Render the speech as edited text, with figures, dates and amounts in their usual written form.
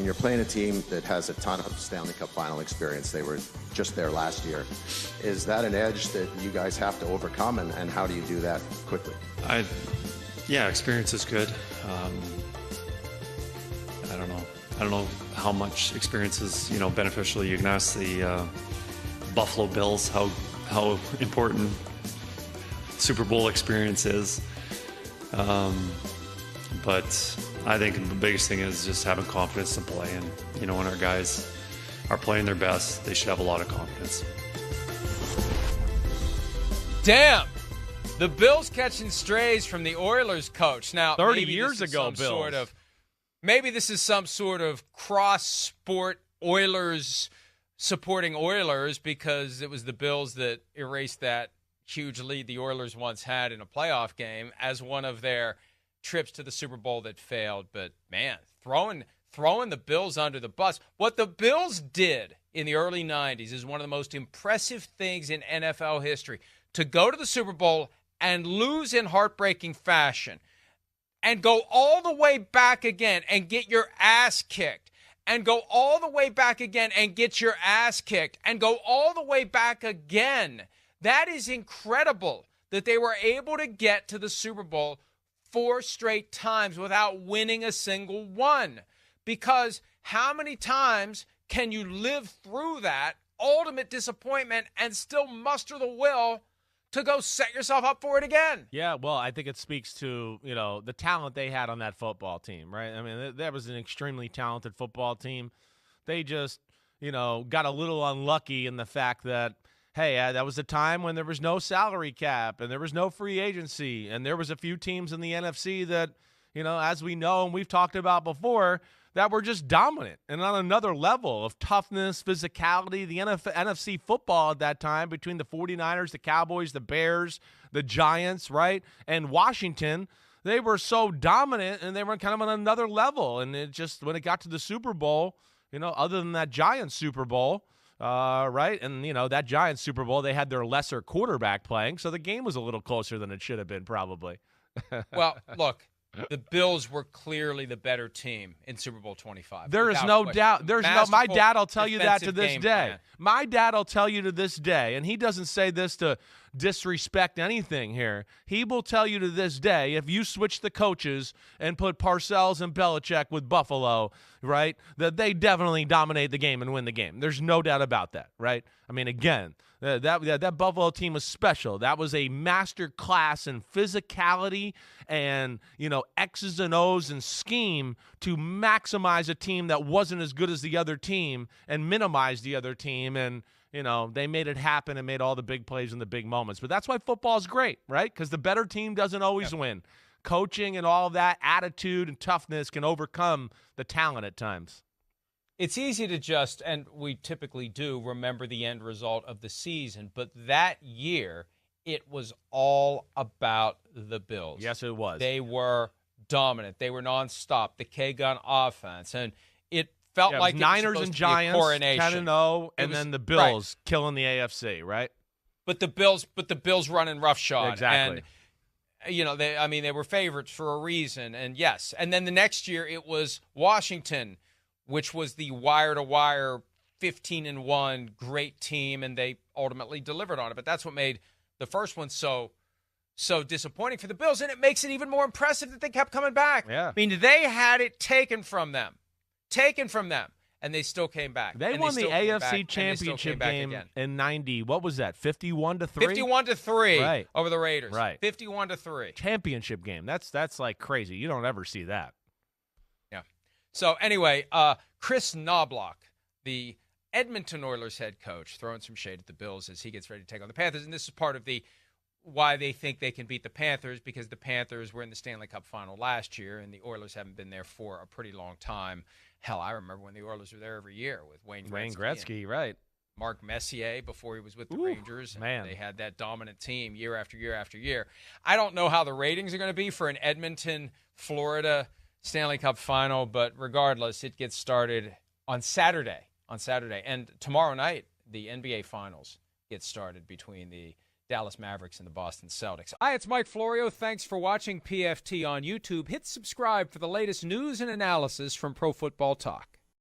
you're playing a team that has a ton of Stanley Cup final experience, they were just there last year, is that an edge that you guys have to overcome, and how do you do that quickly? Yeah, experience is good. I don't know how much experience is, beneficial. You can ask the Buffalo Bills how important Super Bowl experience is. But I think the biggest thing is just having confidence in play. And, when our guys are playing their best, they should have a lot of confidence. Damn! The Bills catching strays from the Oilers coach. Now, 30 years ago, Bills. Maybe this is some sort of cross-sport Oilers supporting Oilers, because it was the Bills that erased that huge lead the Oilers once had in a playoff game as one of their trips to the Super Bowl that failed. But, man, throwing the Bills under the bus. What the Bills did in the early 90s is one of the most impressive things in NFL history. To go to the Super Bowl and lose in heartbreaking fashion, and go all the way back again and get your ass kicked, and go all the way back again and get your ass kicked, and go all the way back again. That is incredible that they were able to get to the Super Bowl 4 straight times without winning a single one. Because how many times can you live through that ultimate disappointment and still muster the will to go set yourself up for it again? Yeah, well, I think it speaks to, the talent they had on that football team, right? I mean, that was an extremely talented football team. They just, got a little unlucky in the fact that, hey, that was a time when there was no salary cap and there was no free agency, and there was a few teams in the NFC that, as we know and we've talked about before, that were just dominant and on another level of toughness, physicality. The NFC football at that time, between the 49ers, the Cowboys, the Bears, the Giants, right, and Washington, they were so dominant and they were kind of on another level. And it just, when it got to the Super Bowl, other than that Giants Super Bowl, right, and, that Giants Super Bowl, they had their lesser quarterback playing, so the game was a little closer than it should have been probably. Well, look. The Bills were clearly the better team in Super Bowl 25. There is no doubt. My dad will tell you that to this day. Plan. My dad will tell you to this day, and he doesn't say this to disrespect anything here. He will tell you to this day, if you switch the coaches and put Parcells and Belichick with Buffalo, right, that they definitely dominate the game and win the game. There's no doubt about that, right? I mean, again, that Buffalo team was special. That was a master class in physicality and, X's and O's and scheme to maximize a team that wasn't as good as the other team and minimize the other team. And, they made it happen and made all the big plays in the big moments. But that's why football is great, right? Because the better team doesn't always win. Coaching and all of that, attitude and toughness can overcome the talent at times. It's easy to just, and we typically do, remember the end result of the season. But that year, it was all about the Bills. Yes, it was. They were dominant. They were nonstop. The K-Gun offense. And it felt like it Niners was and supposed to be a Giants, coronation. 10-0, and then the Bills killing the AFC, right? But the Bills running roughshod. Exactly. And, they were favorites for a reason. And, yes. And then the next year, it was Washington, which was the wire-to-wire 15-1 great team, and they ultimately delivered on it. But that's what made the first one so disappointing for the Bills, and it makes it even more impressive that they kept coming back. Yeah. I mean, they had it taken from them, and they still came back. They won the AFC Championship game in 90. What was that, 51-3? 51-3 over the Raiders. Right. 51-3. Championship game. That's like crazy. You don't ever see that. So anyway, Kris Knoblauch, the Edmonton Oilers head coach, throwing some shade at the Bills as he gets ready to take on the Panthers. And this is part of the why they think they can beat the Panthers, because the Panthers were in the Stanley Cup final last year, and the Oilers haven't been there for a pretty long time. Hell, I remember when the Oilers were there every year with Wayne Gretzky, right. Mark Messier before he was with the Rangers. And man. They had that dominant team year after year after year. I don't know how the ratings are going to be for an Edmonton, Florida Stanley Cup final, but regardless, it gets started on Saturday. And tomorrow night, the NBA Finals get started between the Dallas Mavericks and the Boston Celtics. Hi, it's Mike Florio. Thanks for watching PFT on YouTube. Hit subscribe for the latest news and analysis from Pro Football Talk.